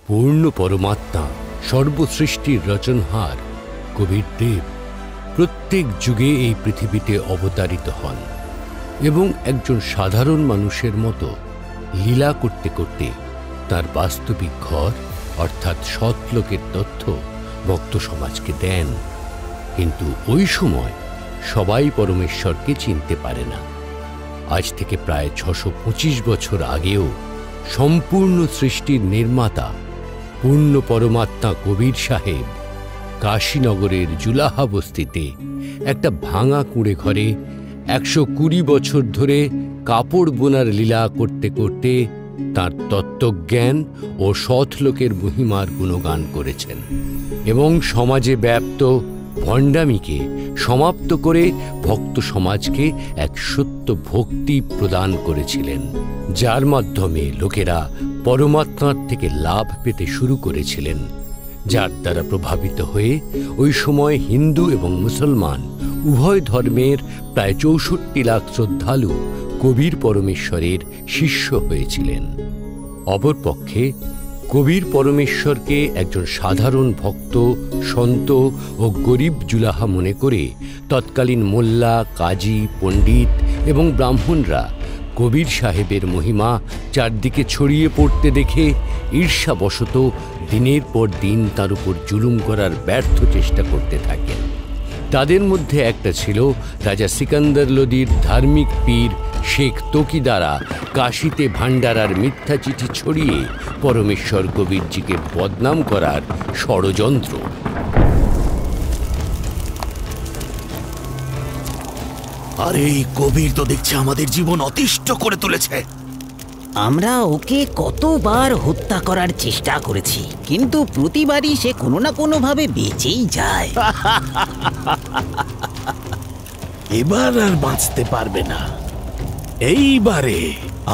পূর্ণ পরমাত্মা সর্বসৃষ্টির রচনহার কবির দেব প্রত্যেক যুগে এই পৃথিবীতে অবতারিত হন এবং একজন সাধারণ মানুষের মতো লীলা করতে করতে তার বাস্তবিক ঘর অর্থাৎ সৎলোকের তথ্য ভক্ত সমাজকে দেন। কিন্তু ওই সময় সবাই পরমেশ্বরকে চিনতে পারে না। আজ থেকে প্রায় 625 বছর আগেও সম্পূর্ণ সৃষ্টির নির্মাতা পূর্ণ পরমাত্মা কবির সাহেব কাশীনগরের জুলাহা বস্তিতে একটা ভাঙা কুঁড়ে ঘরে 120 বছর ধরে কাপড় বোনার লীলা করতে করতে তাঁর তত্ত্বজ্ঞান ও সৎলোকের মহিমার গুণগান করেছেন এবং সমাজে ব্যাপ্ত ভণ্ডামিকে সমাপ্ত করে ভক্ত সমাজকে এক সত্য ভক্তি প্রদান করেছিলেন, যার মাধ্যমে লোকেরা পরমাত্মার থেকে লাভ পেতে শুরু করেছিলেন, যার দ্বারা প্রভাবিত হয়ে ওই সময় হিন্দু এবং মুসলমান উভয় ধর্মের প্রায় 64 লাখ শ্রদ্ধালু কবির পরমেশ্বরের শিষ্য হয়েছিলেন। অপরপক্ষে কবির পরমেশ্বরকে একজন সাধারণ ভক্ত, সন্ত ও গরিব জুলাহা মনে করে তৎকালীন মোল্লা, কাজী, পণ্ডিত এবং ব্রাহ্মণরা কবির সাহেবের মহিমা চারদিকে ছড়িয়ে পড়তে দেখে ঈর্ষাবশত দিনের পর দিন তার উপর জুলুম করার ব্যর্থ চেষ্টা করতে থাকেন। তাদের মধ্যে একটা ছিল রাজা সিকান্দার লোদির ধার্মিক পীর শেখ তকি দ্বারা কাশীতে ভান্ডারার মিথ্যা চিঠি ছড়িয়ে পরমেশ্বর কবিরজিকে বদনাম করার ষড়যন্ত্র। আরে এই কবির তো দেখছি আমাদের জীবন অতিষ্ঠ করে তুলেছে। আমরা ওকে কতবার হত্যা করার চেষ্টা করেছি, কিন্তু প্রতিবারই সে কোনো না কোনো ভাবে বেঁচেই যায়। এবার আর বাঁচতে পারবে না। এইবারে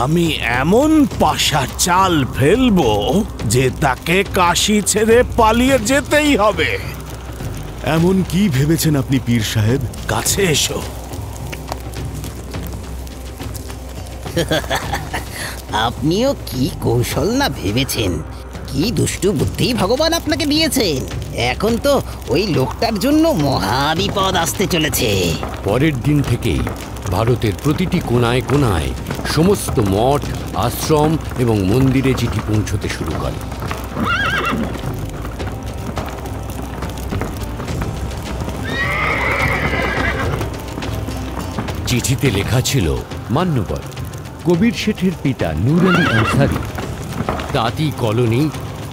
আমি এমন পাশার চাল ফেলবো যে তাকে কাশী ছেড়ে পালিয়ে যেতেই হবে। এমন কি ভেবেছেন আপনি পীর সাহেব? কাছে এসো। আপনিও কি কৌশল না ভেবেছেন, কি দুষ্টু বুদ্ধি ভগবান আপনাকে দিয়েছেন। এখন তো ওই লোকটার জন্য মহা বিপদ আসতে চলেছে। পরের দিন থেকেই ভারতের প্রতিটি কোনায় কোনায় সমস্ত মঠ, আশ্রম এবং মন্দিরে চিঠি পৌঁছতে শুরু করে। চিঠিতে লেখা ছিল, মান্যবর কবির শেঠের পিতা নূর আলী আনসারী তাঁতি কলোনি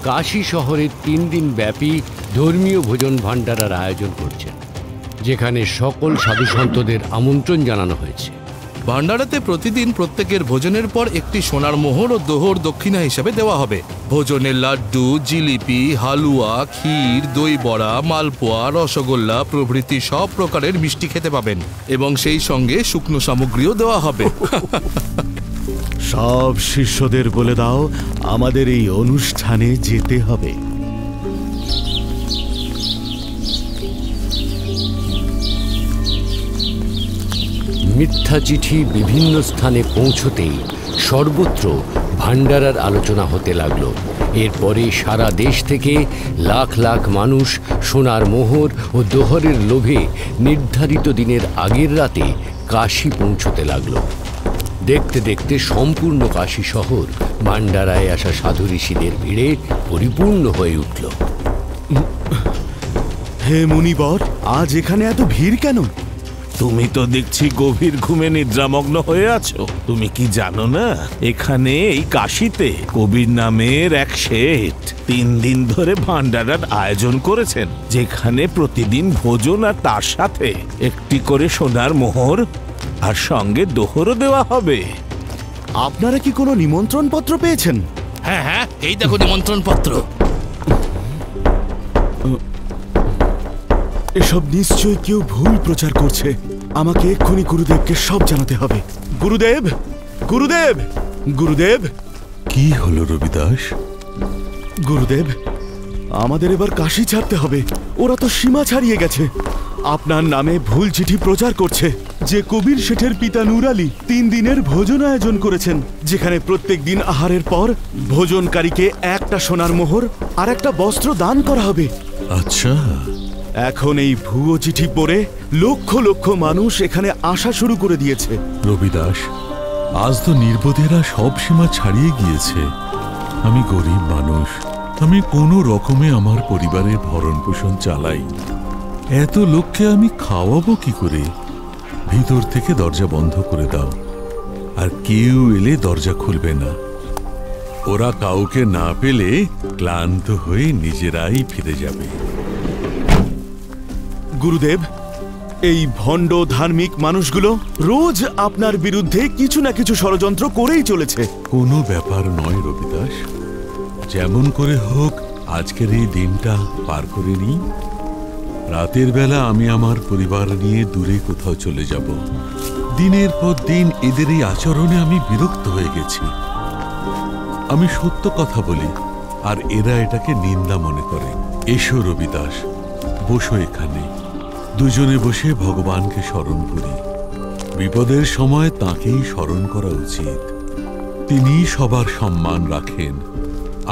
কাশী শহরের 3 দিন ব্যাপী ধর্মীয় ভোজন ভাণ্ডারার আয়োজন করছেন, যেখানে সকল সাধুসন্তদের আমন্ত্রণ জানানো হয়েছে। ভান্ডারাতে প্রতিদিন প্রত্যেকের ভোজনের পর একটি সোনার মোহর ও দোহর দক্ষিণা হিসাবে দেওয়া হবে। ভোজনে লাড্ডু, জিলিপি, হালুয়া, ক্ষীর, দই বড়া, মালপোয়া, রসগোল্লা প্রভৃতি সব প্রকারের মিষ্টি খেতে পাবেন এবং সেই সঙ্গে শুকনো সামগ্রীও দেওয়া হবে। সব শিষ্যদের বলে দাও আমাদের এই অনুষ্ঠানে যেতে হবে। মিথ্যা চিঠি বিভিন্ন স্থানে পৌঁছতেই সর্বত্র ভান্ডারার আলোচনা হতে লাগলো। এরপরে সারা দেশ থেকে লাখ লাখ মানুষ সোনার মোহর ও দোহরের লোভে নির্ধারিত দিনের আগের রাতে কাশী পৌঁছতে লাগলো। দেখতে দেখতে সম্পূর্ণ কাশী শহর ভান্ডারায় আসা সাধু ঋষিদের ভিড়ে পরিপূর্ণ হয়ে উঠল। হে মুনিবর, আজ এখানে এত ভিড় কেন? তুমি তো দেখছি গভীর ঘুমে নিদ্রামগ্ন হয়ে আছো। তুমি কি জানো না, এখানে এই কাশীতে কবির নামের এক শেঠ 3 দিন ধরে ভান্ডারার আয়োজন করেছেন, যেখানে প্রতিদিন ভোজন আর তার সাথে একটি করে সোনার মোহর আর সঙ্গে দোহরও দেওয়া হবে। আপনারা কি কোনো নিমন্ত্রণ পত্র পেয়েছেন? হ্যাঁ হ্যাঁ, এই দেখো নিমন্ত্রণ পত্র। এসব নিশ্চয়ই কেউ ভুল প্রচার করছে। আমাকে এক্ষুনি গুরুদেবকে সব জানাতে হবে। গুরুদেব, গুরুদেব, গুরুদেব। কি হলো রবিদাস? গুরুদেব, আমাদের এবার কাশী ছাড়তে হবে। ওরা তো সীমা ছাড়িয়ে গেছে। আপনার নামে ভুল চিঠি প্রচার করছে। যে কবির শেঠের পিতা নূর আলী 3 দিনের ভোজন আয়োজন করেছেন, যেখানে প্রত্যেক দিন আহারের পর ভোজনকারীকে একটা সোনার মোহর আর একটা বস্ত্র দান করা হবে। আচ্ছা, এখন এই ভুয়ো চিঠি পড়ে লক্ষ লক্ষ মানুষ এখানে আসা শুরু করে দিয়েছে। রবিদাস, আজ তো নির্বোধেরা সব সীমা ছাড়িয়ে গিয়েছে। আমি গরিব মানুষ, আমি কোনো রকমে আমার পরিবারের ভরণ পোষণ চালাই। এত লোককে আমি খাওয়াবো কি করে? ভিতর থেকে দরজা বন্ধ করে দাও, আর কেউ এলে দরজা খুলবে না। ওরা কাউকে না পেলে ক্লান্ত হয়ে নিজেরাই ফিরে যাবে। গুরুদেব, এই ভণ্ড ধার্মিক মানুষগুলো রোজ আপনার বিরুদ্ধে কিছু না কিছু ষড়যন্ত্র করেই চলেছে। কোনো ব্যাপার নয় রবিদাস, যেমন করে হোক আজকের এই দিনটা পার করে নিই। রাতের বেলা আমি আমার পরিবার নিয়ে দূরে কোথাও চলে যাব। দিনের পর দিন এদের এই আচরণে আমি বিরক্ত হয়ে গেছি। আমি সত্য কথা বলি আর এরা এটাকে নিন্দা মনে করে। এসো রবিদাস, বসো এখানে, দুজনে বসে ভগবানকে স্মরণ করি। বিপদের সময় তাঁকেই স্মরণ করা উচিত। তিনি সবার সম্মান রাখেন,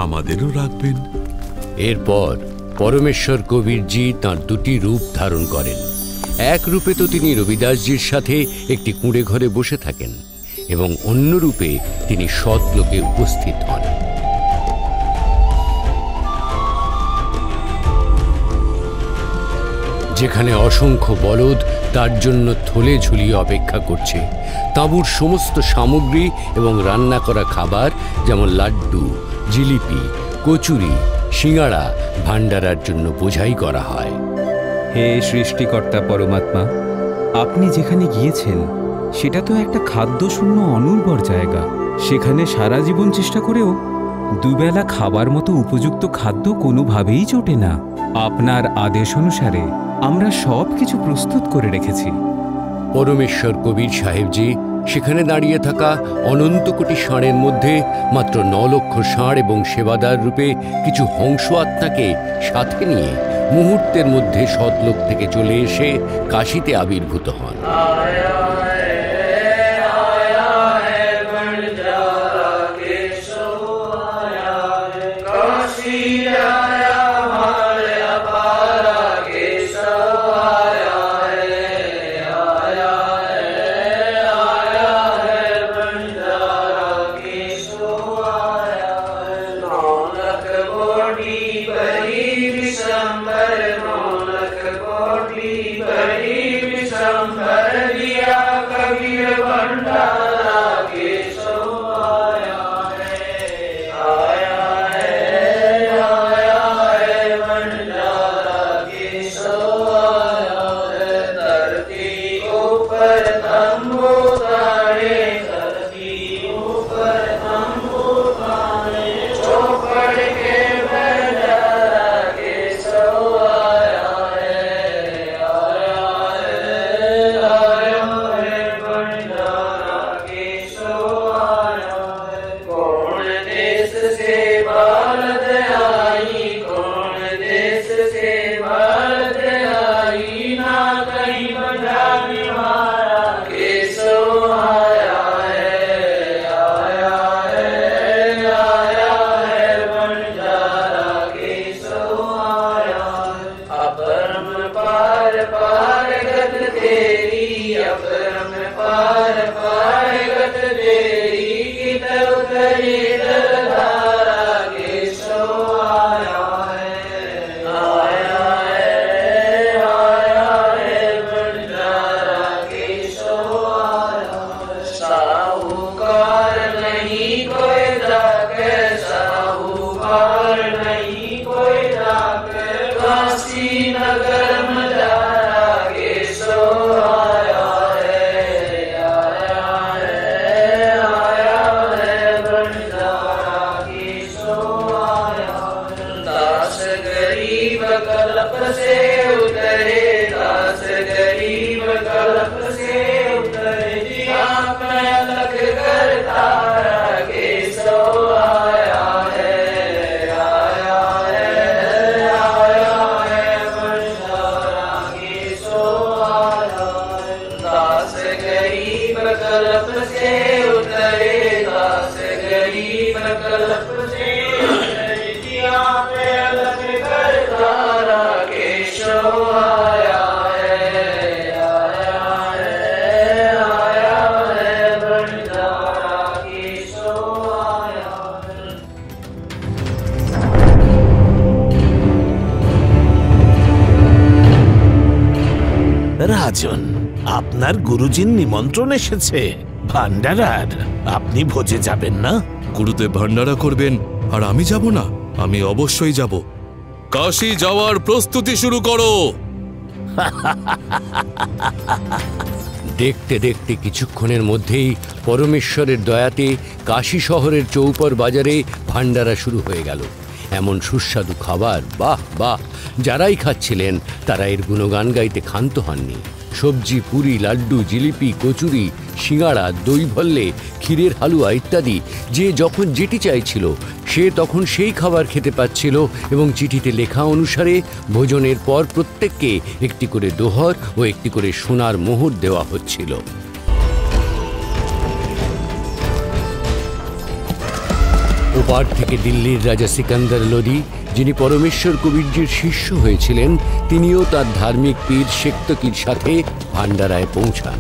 আমাদেরও রাখবেন। এরপর পরমেশ্বর কবিরজি তাঁর 2টি রূপ ধারণ করেন। এক রূপে তো তিনি রবিদাসজির সাথে একটি কুঁড়ে ঘরে বসে থাকেন, এবং অন্য রূপে তিনি সৎলোকে উপস্থিত হন। যেখানে অসংখ্য বলদ তার জন্য থলে ঝুলিয়ে অপেক্ষা করছে। তাঁবুর সমস্ত সামগ্রী এবং রান্না করা খাবার, যেমন লাড্ডু, জিলিপি, কচুরি, সিঙ্গাড়া ভান্ডারার জন্য বোঝাই করা হয়। হে সৃষ্টিকর্তা পরমাত্মা, আপনি যেখানে গিয়েছেন সেটা তো একটা খাদ্যশূন্য অনুর্বর জায়গা। সেখানে সারা জীবন চেষ্টা করেও দুবেলা খাবার মতো উপযুক্ত খাদ্য কোনোভাবেই জোটে না। আপনার আদেশ অনুসারে আমরা সব কিছু প্রস্তুত করে রেখেছি। পরমেশ্বর কবির সাহেবজি সেখানে দাঁড়িয়ে থাকা অনন্ত কোটি ষাঁড়ের মধ্যে মাত্র 9 লক্ষ ষাঁড় এবং সেবাদার রূপে কিছু হংস আত্মাকে সাথে নিয়ে মুহূর্তের মধ্যে সৎলোক থেকে চলে এসে কাশীতে আবির্ভূত হন। दास রাজন, আপনার গুরুজির নিমন্ত্রণ এসেছে। ভান্ডারার, আপনি ভোজে যাবেন না? গুরুদেব ভান্ডারা করবেন আর আমি যাব না? আমি অবশ্যই যাব। কাশী যাওয়ার প্রস্তুতি শুরু করো। দেখতে দেখতে কিছুক্ষণের মধ্যেই পরমেশ্বরের দয়াতে কাশী শহরের চৌপর বাজারে ভান্ডারা শুরু হয়ে গেল। এমন সুস্বাদু খাবার, বাহ বাহ! যারাই খাচ্ছিলেন তারা এর গুণগান গাইতে ক্ষান্ত হননি। সবজি, পুরি, লাড্ডু, জিলিপি, কচুরি, সিঙ্গাড়া, দই ভল্লে, ক্ষীরের হালুয়া ইত্যাদি যে যখন যেটি চাইছিল সে তখন সেই খাবার খেতে পাচ্ছিল এবং চিঠিতে লেখা অনুসারে ভোজনের পর প্রত্যেককে একটি করে দোহর ও একটি করে সোনার মোহর দেওয়া হচ্ছিল। ওপার থেকে দিল্লির রাজা সিকান্দার লোদি, যিনি পরমেশ্বর কবিরজির শিষ্য হয়েছিলেন, তিনিও তার ধার্মিক পীর শেক্তকির সাথে ভান্ডারায় পৌঁছান।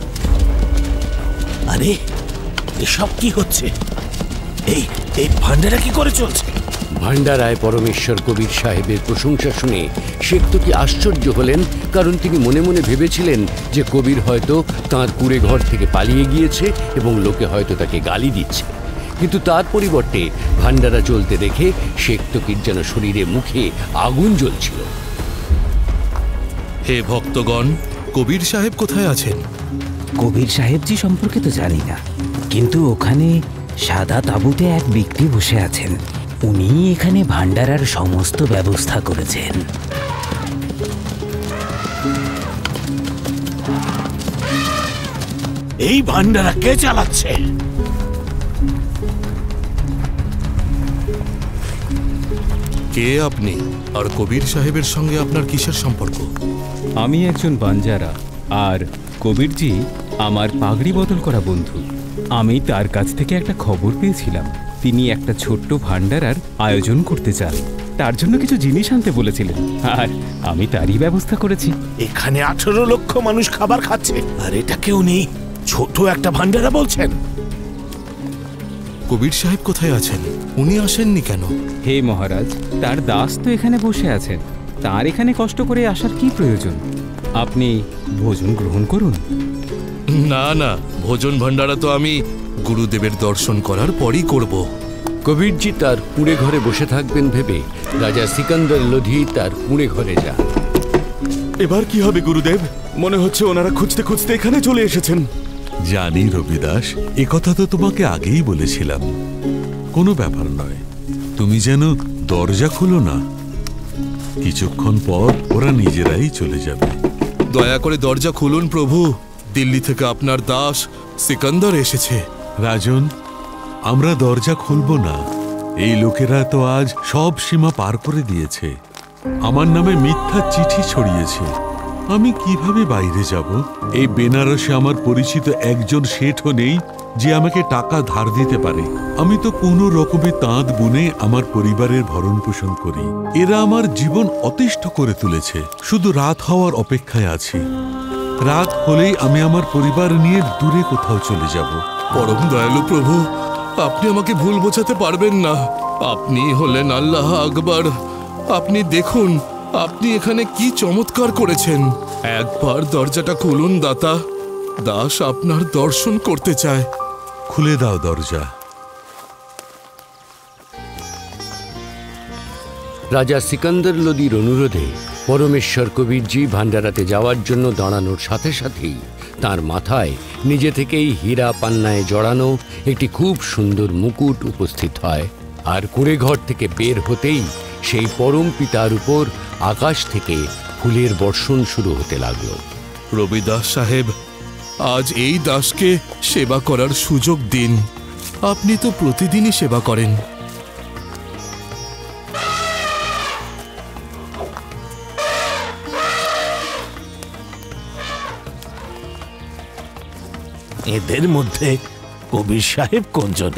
আরে, এসব কি হচ্ছে? এই এই ভান্ডারা কি করে চলছে? ভান্ডারায় পরমেশ্বর কবির সাহেবের প্রশংসা শুনে শেক্তকি আশ্চর্য হলেন, কারণ তিনি মনে মনে ভেবেছিলেন যে কবির হয়তো তাঁর কুঁড়ে ঘর থেকে পালিয়ে গিয়েছে এবং লোকে হয়তো তাকে গালি দিচ্ছে। কিন্তু তার পরিবর্তে ভান্ডারা চলতে দেখে শেক্তকির যেন শরীরে মুখে আগুন জ্বলছিল। হে ভক্তগণ, কবির সাহেব কোথায় আছেন? কবির সাহেবজি সম্পর্কে তো জানি না, কিন্তু ওখানে সাদা তাঁবুতে এক ব্যক্তি বসে আছেন। উনি এখানে ভান্ডারার সমস্ত ব্যবস্থা করেছেন। এই ভান্ডারা কে চালাচ্ছে? কে আপনি? আর কবির সাহেবের সঙ্গে আপনার কিসের সম্পর্ক? আমি একজন বাঞ্জারা, আর কবিরজি আমার পাগড়ি বদল করা বন্ধু। আমি তার কাছ থেকে একটা খবর পেয়েছিলাম, তিনি একটা ছোট্ট ভান্ডারার আয়োজন করতে চান। তার জন্য কিছু জিনিস আনতে বলেছিলেন, আর আমি তারই ব্যবস্থা করেছি। এখানে 18 লক্ষ মানুষ খাবার খাচ্ছে, আর এটাকে উনি ছোট একটা ভান্ডারা বলছেন? কবির সাহেব কোথায় আছেন? উনি আসেননি কেন? হে মহারাজ, তার দাস তো এখানে বসে আছেন, তার এখানে কষ্ট করে আসার কি প্রয়োজন? আপনি ভোজন গ্রহণ করুন। না না, ভোজন ভান্ডারা তো আমি গুরুদেবের দর্শন করার পরই করব। কবিরজি তার কুঁড়ে ঘরে বসে থাকবেন ভেবে রাজা সিকান্দার লোধি তার কুঁড়ে ঘরে যান। এবার কি হবে গুরুদেব? মনে হচ্ছে ওনারা খুঁজতে খুঁজতে এখানে চলে এসেছেন। জানি রবিদাস, একথা তো তোমাকে আগেই বলেছিলাম। কোনো ব্যাপার নয়, তুমি যেন দরজা খুলো না, কিছুক্ষণ পর ওরা নিজেরাই চলে যাবে। দয়া করে দরজা খুলুন প্রভু, দিল্লি থেকে আপনার দাস সিকান্দার এসেছে। রাজন, আমরা দরজা খুলব না। এই লোকেরা তো আজ সব সীমা পার করে দিয়েছে, আমার নামে মিথ্যা চিঠি ছড়িয়েছে। আমি কিভাবে বাইরে যাব? এই বেনারসে আমার পরিচিত একজন শেঠও নেই যে আমাকে টাকা ধার দিতে পারে। আমি তো কোনো রকমে তাঁত বুনে আমার পরিবারের ভরণ পোষণ করি। এরা আমার জীবন অতিষ্ঠ করে তুলেছে। শুধু রাত হওয়ার অপেক্ষায় আছি। রাত হলেই আমি আমার পরিবার নিয়ে দূরে কোথাও চলে যাব। পরম দয়ালু প্রভু, আপনি আমাকে ভুল বোঝাতে পারবেন না। আপনি হলেন আল্লাহ আকবার। আপনি দেখুন, আপনি এখানে কি চমৎকার করেছেন। একবার দরজাটা খুলুন দাতা, দাস আপনার দর্শন করতে চায়। খুলে দাও দরজা। রাজা সিকান্দার লোদির অনুরোধে পরমেশ্বর কবিরজি ভান্ডারাতে যাওয়ার জন্য দাঁড়ানোর সাথে সাথেই তার মাথায় নিজে থেকেই হীরা পান্নায় জড়ানো একটি খুব সুন্দর মুকুট উপস্থিত হয়। আর কুঁড়ে ঘর থেকে বের হতেই সেই পরম পিতার উপর আকাশ থেকে ফুলের বর্ষণ শুরু হতে লাগলো। রবিদাস সাহেব, আজ এই দাসকে সেবা করার সুযোগ দিন। আপনি তো প্রতিদিনই সেবা করেন। এদের মধ্যে কবির সাহেব কোনজন?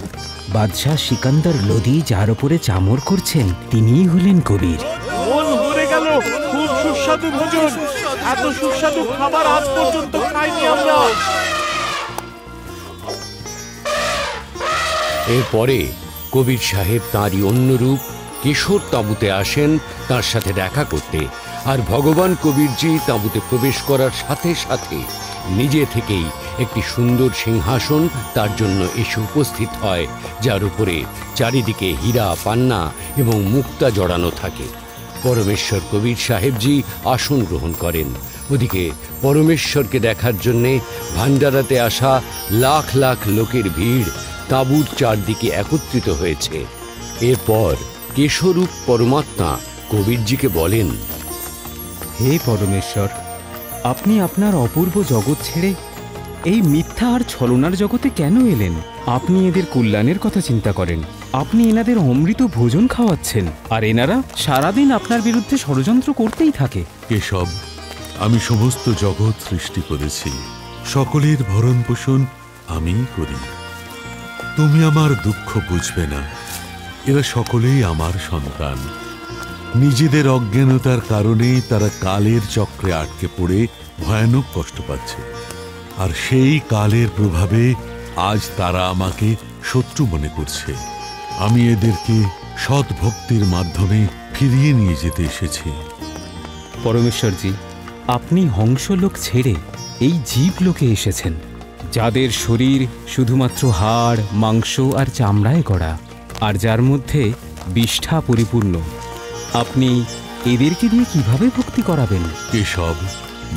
বাদশাহ সিকান্দার লোদি যার উপরে চামর করছেন, তিনিই হলেন কবির। মন ভরে গেল, খুব সুস্বাদু ভোজন। এত সুস্বাদু খাবার আজ পর্যন্ত খাইনি আমরা। এরপরে কবির সাহেব তাঁরই অন্য রূপ কেশর তাঁবুতে আসেন তার সাথে দেখা করতে, আর ভগবান কবিরজি তাঁবুতে প্রবেশ করার সাথে সাথে নিজে থেকেই একটি সুন্দর সিংহাসন তার জন্য এসে উপস্থিত হয়, যার উপরে চারিদিকে হীরা, পান্না এবং মুক্তা জড়ানো থাকে। পরমেশ্বর কবির সাহেবজি আসন গ্রহণ করেন। ওদিকে পরমেশ্বরকে দেখার জন্যে ভান্ডারাতে আসা লাখ লাখ লোকের ভিড় তাঁবুর চারদিকে একত্রিত হয়েছে। এরপর কেশরূপ পরমাত্মা কবিরজিকে বলেন, হে পরমেশ্বর, আপনি আপনার অপূর্ব জগৎ ছেড়ে এই মিথ্যা আর ছলনার জগতে কেন এলেন? আপনি এদের কল্যাণের কথা চিন্তা করেন, আপনি এনাদের অমৃত ভোজন খাওয়াচ্ছেন, আর এনারা সারাদিন আপনার বিরুদ্ধে ষড়যন্ত্র করতেই থাকে। কেশব, আমি সমস্ত জগৎ সৃষ্টি করেছি, সকলের ভরণ পোষণ আমিই করি। তুমি আমার দুঃখ বুঝবে না, এরা সকলেই আমার সন্তান। নিজেদের অজ্ঞানতার কারণেই তারা কালের চক্রে আটকে পড়ে ভয়ানক কষ্ট পাচ্ছে, আর সেই কালের প্রভাবে আজ তারা আমাকে শত্রু মনে করছে। আমি এদেরকে সৎ ভক্তির মাধ্যমে ফিরিয়ে নিয়ে যেতে এসেছি। পরমেশ্বরজি, আপনি হংসলোক ছেড়ে এই জীবলোকে এসেছেন, যাদের শরীর শুধুমাত্র হাড়, মাংস আর চামড়ায় গড়া, আর যার মধ্যে বিষ্ঠা পরিপূর্ণ। আপনি এদেরকে দিয়ে কিভাবে ভক্তি করাবেন? কেশব,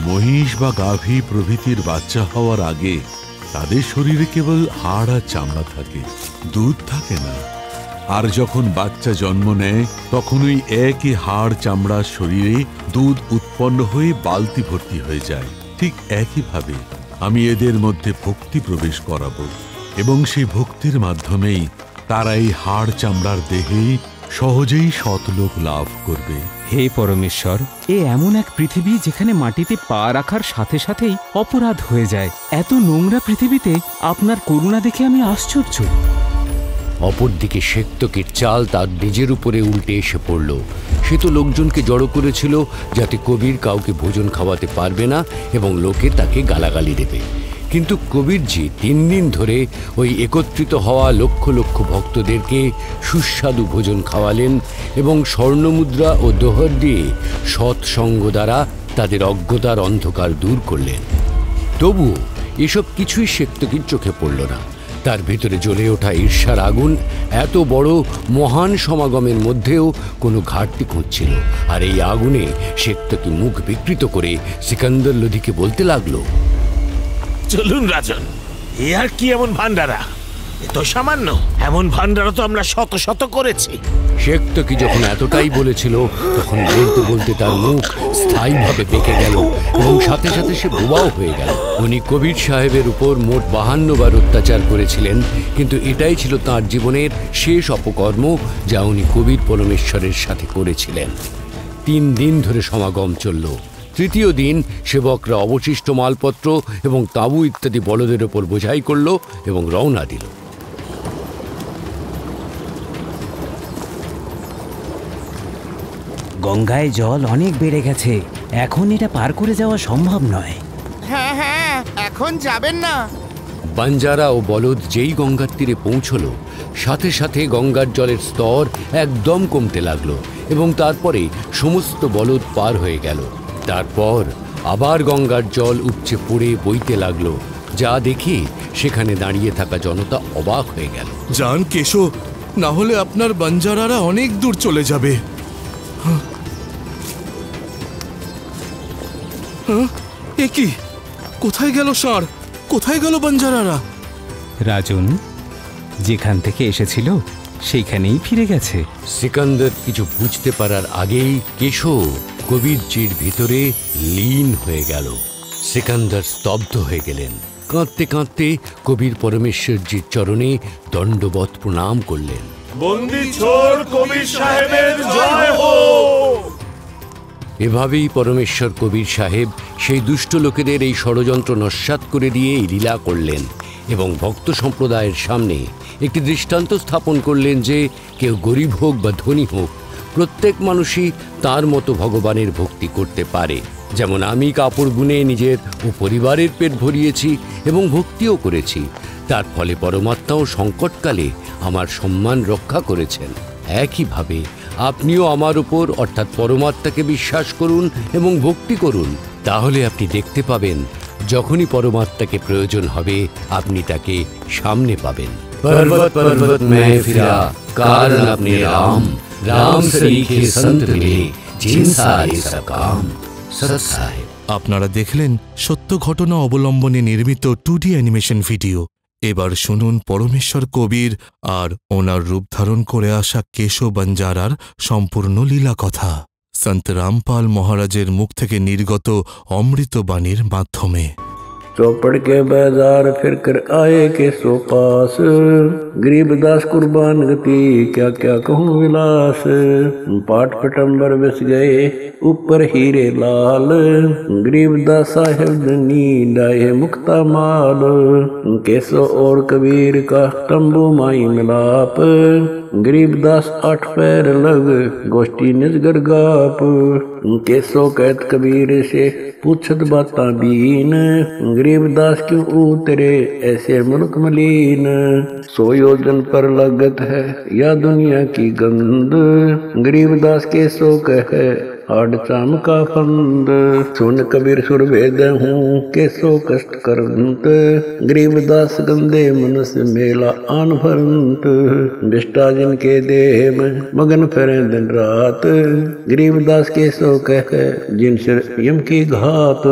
মহিষ বা গাভী প্রভৃতির বাচ্চা হওয়ার আগে তাদের শরীরে কেবল হাড় আর চামড়া থাকে, দুধ থাকে না। আর যখন বাচ্চা জন্ম নেয় তখন ওই একই হাড় চামড়ার শরীরে দুধ উৎপন্ন হয়ে বালতি ভর্তি হয়ে যায়। ঠিক একইভাবে আমি এদের মধ্যে ভক্তি প্রবেশ করাবো, এবং সেই ভক্তির মাধ্যমেই তারা এই হাড় চামড়ার দেহে সহজেই সৎলোক লাভ করবে। হে পরমেশ্বর, এ এমন এক পৃথিবী যেখানে মাটিতে পা রাখার সাথে সাথেই অপরাধ হয়ে যায়। এত নোংরা পৃথিবীতে আপনার করুণা দেখে আমি আশ্চর্য। অপরদিকে শেক্তকির চাল তার নিজের উপরে উল্টে এসে পড়ল। সে তো লোকজনকে জড়ো করেছিল যাতে কবির কাউকে ভোজন খাওয়াতে পারবে না এবং লোকে তাকে গালাগালি দেবে। কিন্তু কবিরজি 3 দিন ধরে ওই একত্রিত হওয়া লক্ষ লক্ষ ভক্তদেরকে সুস্বাদু ভোজন খাওয়ালেন এবং স্বর্ণমুদ্রা ও দোহর দিয়ে সৎসঙ্গ দ্বারা তাদের অজ্ঞতার অন্ধকার দূর করলেন। তবুও এসব কিছুই শেক্তকির চোখে পড়ল না। তার ভিতরে জ্বলে ওঠা ঈর্ষার আগুন এত বড় মহান সমাগমের মধ্যেও কোনো ঘাটতি খুঁজছিল, আর এই আগুনে শেক্তকি মুখ বিকৃত করে সিকান্দর লোধিকে বলতে লাগলো, চলুন রাজন, এ আর কি এমন ভান্ডারা? এ তো সামান্য, এমন ভান্ডারা তো আমরা শত শত করেছি। শেক্তকি যখন এতটাই বলেছিল তখন বলতে বলতে তার মুখ স্থায়ীভাবে পেকে গেল এবং সাথে সাথে সে বোবাও হয়ে গেল। উনি কবির সাহেবের উপর মোট 52 বার অত্যাচার করেছিলেন, কিন্তু এটাই ছিল তাঁর জীবনের শেষ অপকর্ম যা উনি কবির পরমেশ্বরের সাথে করেছিলেন। 3 দিন ধরে সমাগম চলল। তৃতীয় দিন সেবকরা অবশিষ্ট মালপত্র এবং তাঁবু ইত্যাদি বলদের ওপর বোঝাই করল এবং রওনা দিল। গঙ্গায় জল অনেক বেড়ে গেছে, এখন এটা পার করে যাওয়া সম্ভব নয়। হ্যাঁ হ্যাঁ, এখন যাবেন না। বাঞ্জারা ও বলদ যেই গঙ্গার তীরে পৌঁছল, সাথে সাথে গঙ্গার জলের স্তর একদম কমতে লাগলো এবং তারপরে সমস্ত বলদ পার হয়ে গেল। তারপর আবার গঙ্গার জল উপচে পড়ে বইতে লাগলো, যা দেখে সেখানে দাঁড়িয়ে থাকা জনতা অবাক হয়ে গেল। যান কেশো, না হলে আপনার বাঞ্জারারা অনেক দূর চলে যাবে। এ কি? কোথায় গেল ষাঁড়? কোথায় গেল বাঞ্জারারা? রাজন, যেখান থেকে এসেছিল সেইখানেই ফিরে গেছে। সিকান্দর কিছু বুঝতে পারার আগেই কেশো কবিরজির ভিতরে লীন হয়ে গেল। সিকান্দর স্তব্ধ হয়ে গেলেন। কাঁদতে কাঁদতে কবির পরমেশ্বরজির চরণে দণ্ডবৎ প্রণাম করলেন। বন্দি ছোড় কবির সাহেবের জয় হোক। এভাবেই পরমেশ্বর কবির সাহেব সেই দুষ্ট লোকেদের এই ষড়যন্ত্র নস্যাৎ করে দিয়ে এই লীলা করলেন এবং ভক্ত সম্প্রদায়ের সামনে একটি দৃষ্টান্ত স্থাপন করলেন যে কেউ গরিব হোক বা ধনী হোক, প্রত্যেক মানুষই তার মতো ভগবানের ভক্তি করতে পারে। যেমন আমি কাপড় বুনে নিজের ও পরিবারের পেট ভরিয়েছি এবং ভক্তিও করেছি, তার ফলে পরমাত্মাও সংকটকালে আমার সম্মান রক্ষা করেছেন। একইভাবে আপনিও আমার উপর অর্থাৎ পরমাত্মাকে বিশ্বাস করুন এবং ভক্তি করুন, তাহলে আপনি দেখতে পাবেন যখনই পরমাত্মাকে প্রয়োজন হবে আপনি তাকে সামনে পাবেন। पर्वत पर्वत में फिरा कारण अपने राम, राम सरीखे संत मिले जिन सारे सब काम। सत साहिब। আপনারা দেখলেন সত্য ঘটনা অবলম্বনে নির্মিত 2D অ্যানিমেশন ভিডিও। এবার শুনুন পরমেশ্বর কবির আর ওনার রূপ ধারণ করে আসা কেশব বঞ্জারার সম্পূর্ণ লীলা কথা সন্ত রামপাল মহারাজের মুখ থেকে নির্গত অমৃতবাণীর মাধ্যমে। चौपड़ के बाजार फिर कर आए के सो पास, गरीबदास कुर्बान गति क्या क्या कहूँ विलास। पाट पटंबर बस गए ऊपर हीरे लाल, गरीबदास साहेब धनी लाए मुक्ता माल। केसो और कबीर का तंबू माई मिलाप, गरीबदास 8 पैर लग गोष्ठी निजगर गाप। केसो कहत कबीर से पूछत बाता बीन, गरीबदास क्यों उतरे ऐसे मुल्क मलीन। 100 योजन पर लगत है या दुनिया की गंद, गरीबदास के सो कहे आड़ चाम का फंद। सुन कबीर सुर वेद हूँ के सो कष्ट करंत, गरीबदास गंदे मनुष्य मेला आन भरंत। बिष्टा जिनके देह में मगन फिरे दिन रात, गरीबदास के सो कहे जिन सिर यम की घात।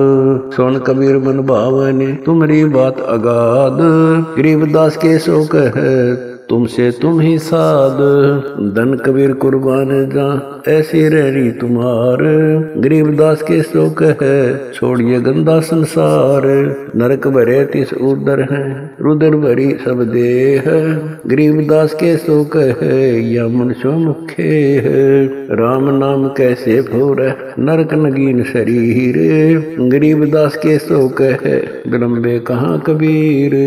सुन कबीर मन भावने तुम्हारी बात अगाध, गरीबदास के सो कहे तुमसे तुम ही साध। धन कबीर कुर्बान जा ऐसी रही तुम्हार, गरीबदास के सो कहे छोड़िए गंदा संसार। नरक भरे तिस उदर है रुदर भरी सब देह, गरीबदास के सो कहे या मनुष्य मुखे है। राम नाम कैसे भोर नरक नगीन शरीर, गरीबदास के सो कहे विलंबे कहाँ कबीर।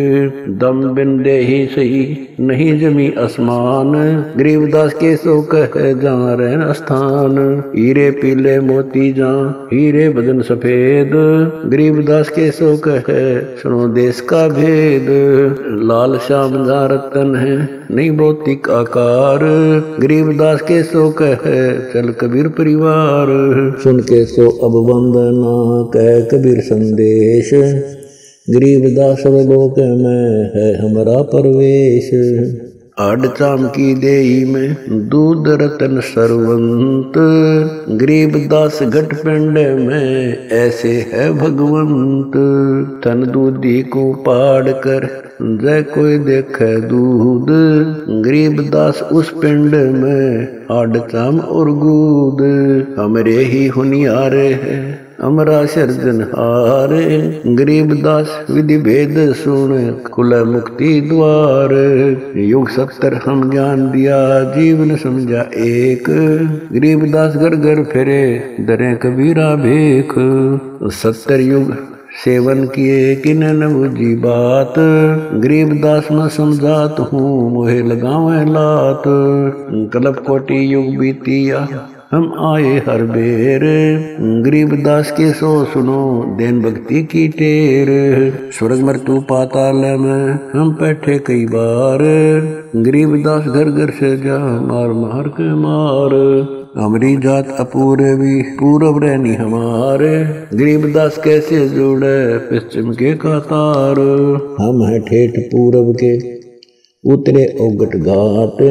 दम बिन दे ही सही नहीं जमी आसमान, गरीबदास के सो कहे जहाँ रहन स्थान। हीरे पीले मोती जहाँ हीरे बदन सफेद, गरीबदास के सो कहे सुनो देश का भेद। लाल श्याम जहाँ रतन है नहीं भौतिक आकार, गरीबदास के सो कहे चल कबीर परिवार। सुन के सो अब वंदना कह कबीर संदेश, गरीबदास लोक में है हमारा परवेश। आड़ चाम की देई में दूध रतन सरवंत, गरीबदास घट पिंड में ऐसे है भगवंत। तन दूधी को पाड़ कर जय कोई देखे दूध, गरीबदास उस पिंड में आड़ चाम और गूद। हमरे ही हुनियारे है अमरा सर्जनहार, गरीबदास विधि भेद सुन खुल मुक्ति द्वार। युग 70 हम ज्ञान दिया जीवन समझा एक, गरीबदास घर घर फिरे दरे कबीरा भेख। 70 युग सेवन किए किन न बुझी बात, गरीबदास में समझात हूँ मोहे लगावे लात। कल्प कोटि युग बीतिया हम आए हर बेर, गरीबदास के सो सुनो देन भक्ति की टेर। स्वर्ग मृत्यु पाताल में हम बैठे कई बार, गरीबदास घर घर से जा मार मार के मार। हमारी जात अपूर्वी पूरब रहनी हमारे, गरीबदास कैसे जुड़े पश्चिम के कतार। हम हैं ठेठ पूरब के उतरे ओगट घाट,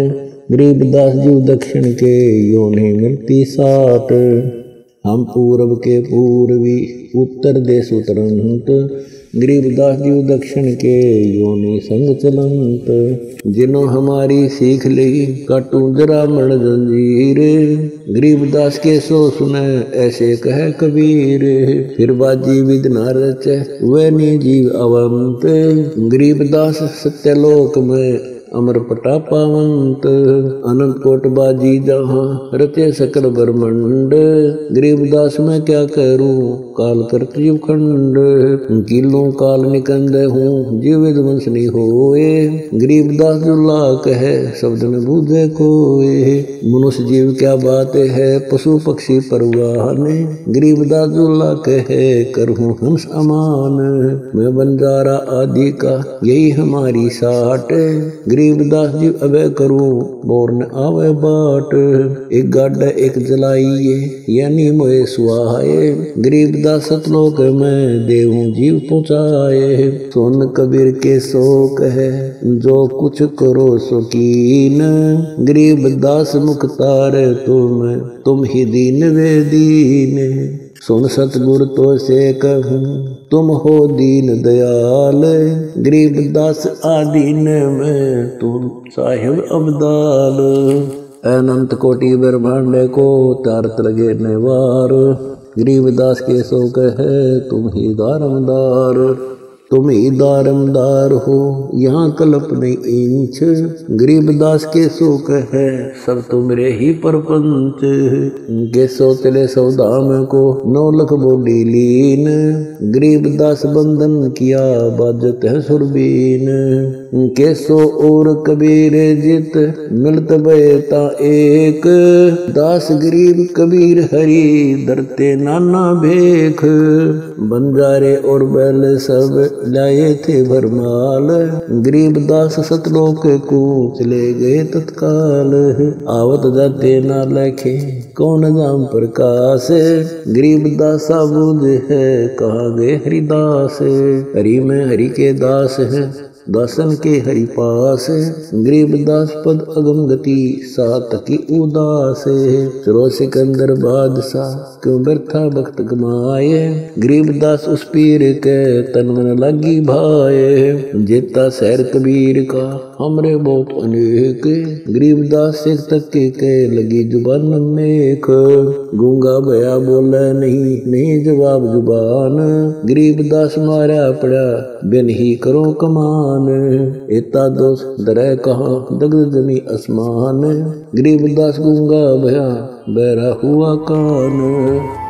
गरीबदास जीव दक्षिण के योनि मिलती साट। हम पूरब के पूर्वी उत्तर देश उतरंत, गरीबदास जीव दक्षिण के योनि संग चलंत। जिन्हों हमारी सीख ली काटू जरा मण जंजीर, गरीबदास के सो सुने ऐसे कहे कबीर। फिर बाजी विद न रचे वे नी जीव अवंत, गरीबदास सत्यलोक में अमर पटा पावंत। अनंत कोट बाजी जहाँ रचे सकल ब्रह्मंड, गरीबदास मैं क्या करूं काल करत जीव खंड। किलों काल निकंद हूँ जीव विध्वंस नहीं होए, गरीबदास जुल्ला कहे शब्द न बूझे कोए। मनुष्य जीव क्या बात है पशु पक्षी परवाने, गरीबदास जुल्ला कहे करहूँ हंस अमान। मैं बंजारा आदि का यही हमारी साट, गरीबदास जी अबे करूं बोर न आवे बाट, एक गाड़ा एक जलाइए यानी मोए सुहाए, गरीबदास सतलोक में देहूं जीव पहुँचाए। सुन कबीर के शोक है जो कुछ करो शौकीन, गरीबदास मुख्तार तुम ही दीन वे दीन। सुन सतगुर तो से कहूं तुम हो दीन दयाल, गरीबदास आदीन में तुम साहिब अब्दाल। अनंत कोटि ब्रह्मांड को तारत लगे निवार, गरीबदास के शोक है तुम ही दारमदार। तुम ही दारमदार हो यहाँ कल्प नहीं इंच, गरीबदास के शोक है सब तुमरे ही परपंच। के सोतले सौदाम को 9 लाख बोली लीन, गरीबदास बंधन किया बाजत है सुरबीन। के सो और कबीर जित मिलत बेता एक, दास गरीब कबीर हरि दरते नाना भेख। बंजारे और बैल सब लाए थे भरमाल, गरीबदास सतलोक को चले गए तत्काल। आवत जाते ना लखे कौन नाम प्रकाश, गरीबदास बुझ है कहाँ गए हरिदास। हरि में हरि के दास है दासन के हरि पास, गरीबदास पद अगम गति सात की उदास। चलो सिकंदर बादशाह क्यों व्यर्था वक्त गमाए, गरीबदास उस पीर के तन मन लगी भाए। जेता शहर कबीर का हमरे बहुत अनेक, गरीबदास से तक के लगी जुबान नेक। गूंगा भया बोला नहीं जवाब जुबान, गरीबदास मारा पड़ा बिन ही करो कमान। एता दोष दरह कहा दग्ध जमी आसमान, गरीबदास गूंगा भया बहरा हुआ कान।